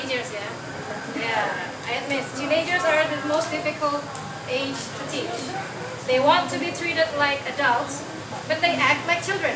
teenagers, yeah? Yeah, I admit, teenagers are the most difficult age to teach. They want to be treated like adults, but they act like children.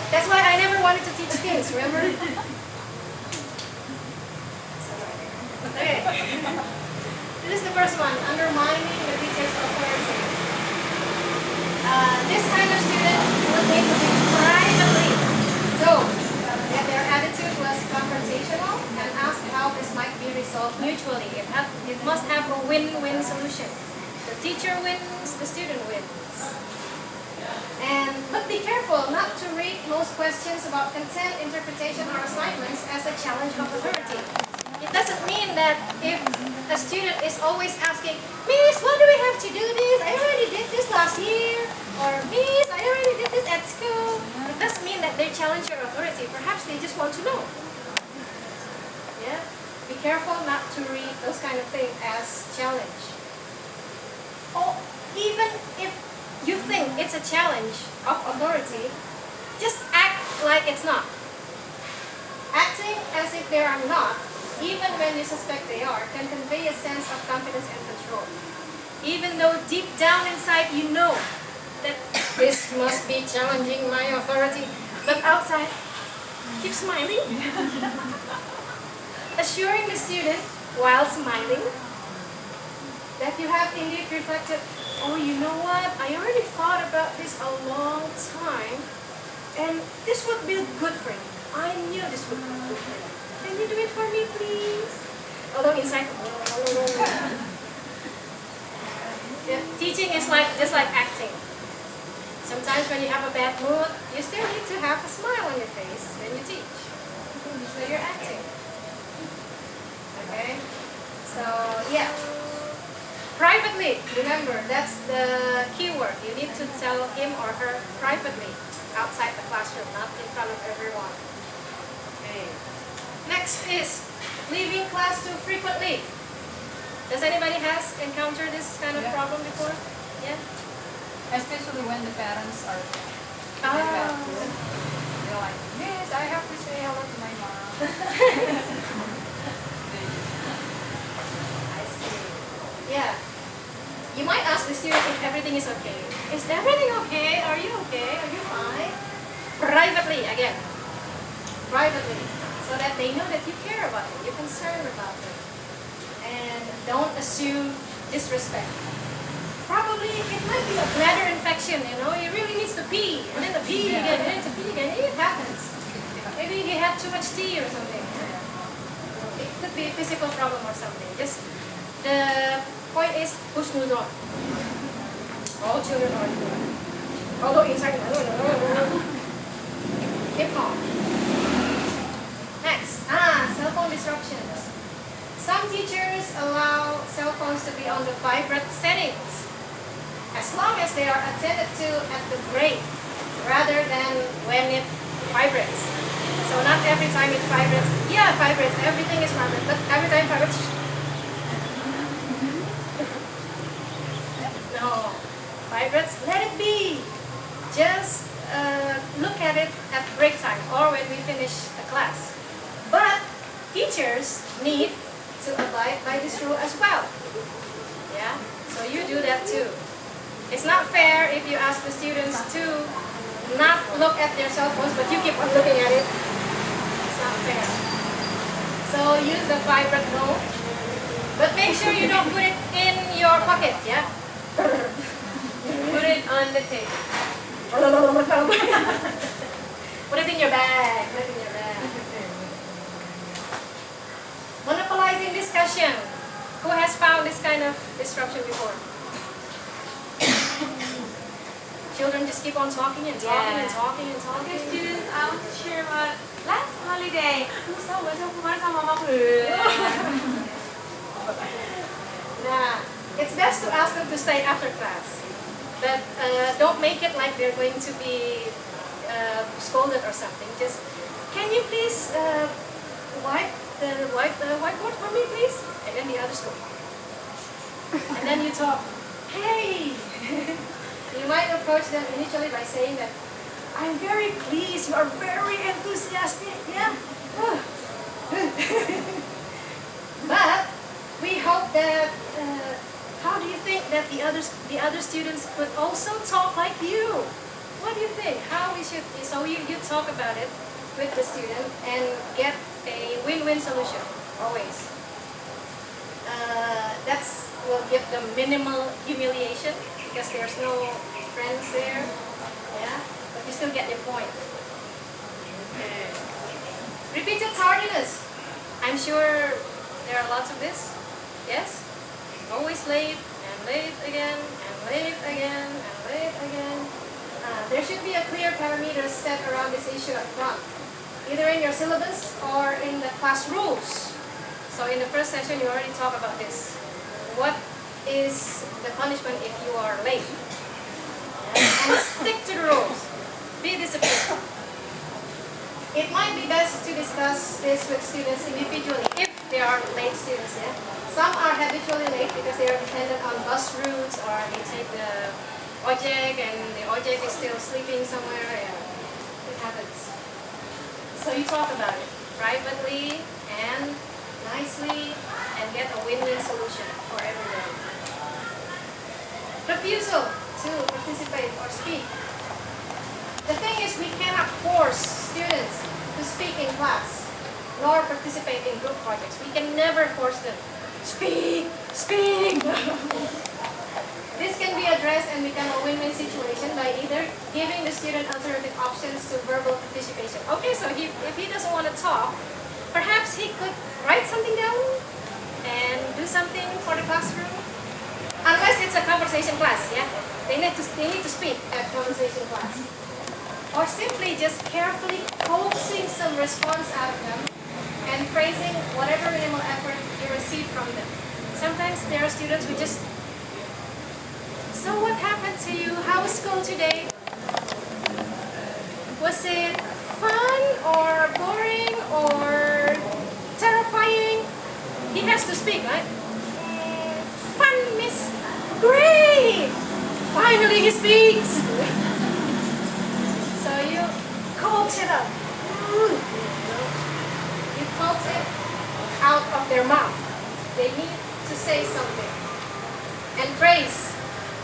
That's why I never wanted to teach teens, remember? Okay. This is the first one, undermining the teacher's authority. This kind of student will need to be privately told that their attitude was confrontational and ask how this might be resolved mutually. It must have a win-win solution. The teacher wins, the student wins. But be careful not to read most questions about content, interpretation, or assignments as a challenge of authority. It doesn't mean that if a student is always asking, Miss, why do we have to do this? I already did this last year. Or, Miss, I already did this at school. It doesn't mean that they challenge your authority. Perhaps they just want to know. Yeah? Be careful not to read those kind of things as challenge. Or even if you think it's a challenge of authority, just act like it's not. Acting as if they are not, even when you suspect they are, can convey a sense of confidence and control. Even though deep down inside you know that this must be challenging my authority, but outside, keep smiling. Assuring the student, while smiling, that you have indeed reflected, oh, you know what, I already thought about this a long time, and this would be good for you. I knew this would be good for you. Can you do it for me, please? Although inside, yeah, teaching is just like acting. Sometimes when you have a bad mood, you still need to have a smile on your face when you teach. So you're acting. Okay? So, yeah. Privately, remember, that's the key word. You need to tell him or her privately, outside the classroom, not in front of everyone. Okay. Next is leaving class too frequently. Does anybody has encountered this kind of problem before? Yeah? Especially when the parents are Oh. they're like, Miss, I have to say hello to my mom. I see. Yeah. You might ask the student if everything is okay. Is everything okay? Are you okay? Are you fine? Privately, again. Privately. So that they know that you care about them, you're concerned about them. And don't assume disrespect. Probably it might be a bladder infection, you know, he really needs to pee, and then the pee again, and then to pee again. It happens. Maybe he had too much tea or something. It could be a physical problem or something. Just the point is husnudon. All children are doing. Although inside, keep calm. Next, cell phone disruptions. Some teachers allow cell phones to be on the vibrate settings, as long as they are attended to at the break, rather than when it vibrates. So not every time it vibrates. Yeah, it vibrates. Everything is vibrate, but every time it vibrates. No, vibrates. Let it be. Just look at it at break time or when we finish a class. But teachers need to abide by this rule as well. Yeah, so you do that too. It's not fair if you ask the students to not look at their cell phones, but you keep on looking at it. It's not fair. So use the vibrate mode, but make sure you don't put it in your pocket. Yeah, put it on the table. Put it in your bag. Put it in your bag. Monopolizing discussion. Who has found this kind of disruption before? Children just keep on talking and talking and talking and talking. Students, I want to share about last holiday. Nah, it's best to ask them to stay after class. But don't make it like they're going to be scolded or something. Just, can you please wipe the whiteboard for me, please? And then the others go. And then you talk, hey! You might approach them initially by saying that, I'm very pleased. You are very enthusiastic. Yeah. But we hope that. How do you think that the other students could also talk like you? What do you think? How we should? So you talk about it with the student and get a win-win solution always. That's will give them minimal humiliation because there's no friends there. Yeah, but you still get their point. Repeated tardiness. I'm sure there are lots of this. Yes? Always late and late again and late again and late again. There should be a clear parameter set around this issue up front, either in your syllabus or in the class rules. So in the first session you already talked about this. What is the punishment if you are late? And stick to the rules. Be disciplined. It might be best to discuss this with students individually if they are late students. Yeah? Some are habitually late because they are dependent on bus routes or they take the ojek and the ojek is still sleeping somewhere. Yeah. It happens. So you talk about it privately and nicely and get a win-win solution for everyone. Refusal to participate or speak. The thing is, we cannot force students to speak in class nor participate in group projects. We can never force them. Speak! Speak! This can be addressed and become a win-win situation by either giving the student alternative options to verbal participation. Okay, so if he doesn't want to talk, perhaps he could write something down and do something for the classroom. Unless it's a conversation class, yeah? They need to speak at conversation class. Or simply just carefully coaxing some response out of them and praising whatever minimal effort you receive from them. Sometimes there are students who just, so what happened to you? How was school today? Was it fun or boring or terrifying? He has to speak, right? Fun, miss. Great! Finally he speaks. So you coax it up. You coax it out of their mouth. They need to say something. And praise,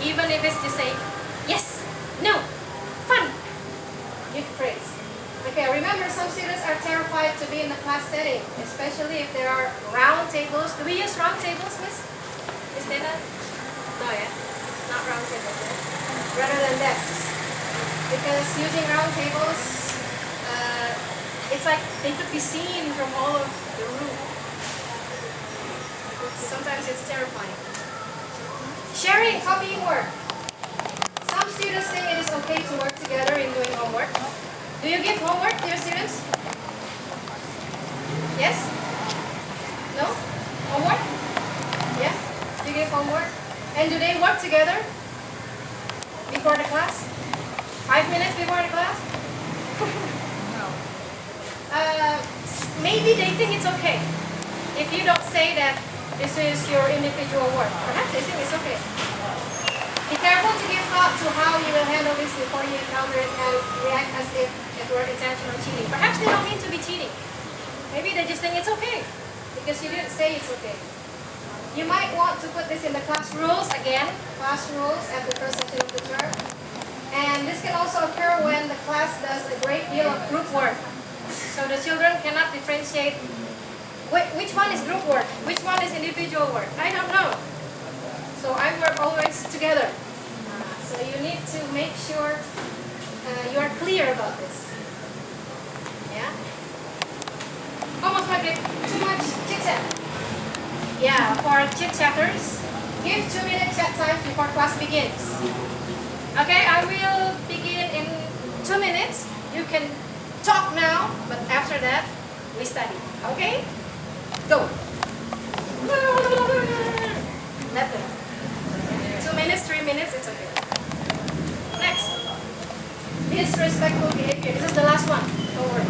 even if it's just saying, yes, no, fun. Give praise. Okay, remember some students are terrified to be in the class setting, especially if there are round tables. Do we use round tables, miss? Is there not? No, yeah? Not round tables, yeah? Rather than desks. Because using round tables, it's like they could be seen from all of the room. Sometimes it's terrifying. Sharing, copying work. Some students think it is okay to work together in doing homework. Do you give homework to your students? Yes? No? Homework? Yeah? Do you give homework? And do they work together before the class? 5 minutes before the class? No. Maybe they think it's okay. If you don't say that this is your individual work, perhaps they think it's okay. Be careful to give thought to how you will handle this before you encounter it and react as if it were intentional cheating. Perhaps they don't mean to be cheating. Maybe they just think it's okay because you didn't say it's okay. You might want to put this in the class rules again, class rules at the first session of the term. And this can also occur when the class does a great deal of group work. So the children cannot differentiate which one is group work, which one is individual work. I don't know. So I work always together. So you need to make sure you are clear about this. Yeah? Almost like too much chit-chat. Yeah, for chit-chatters, give 2-minute chat time before class begins. Okay, I will begin in 2 minutes. You can talk now, but after that, we study. Okay? Go. Let them. 2 minutes, 3 minutes, it's okay. Next. Disrespectful behavior. This is the last one. Don't worry.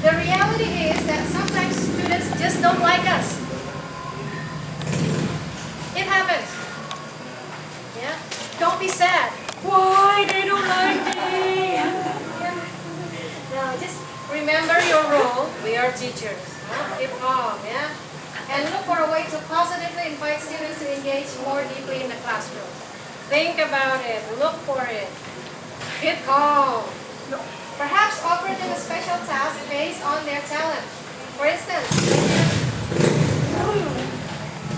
The reality is that sometimes students just don't like us. It happens. Yeah? Don't be sad. Why they don't like me? teachers. Keep calm, yeah? And look for a way to positively invite students to engage more deeply in the classroom. Think about it. Look for it. Keep calm. Perhaps offer them a special task based on their talent. For instance,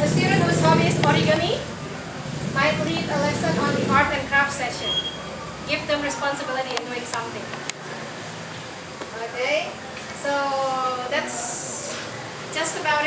a student whose hobby is origami might lead a lesson on the art and craft session. Give them responsibility in doing something. Okay? So that's just about it.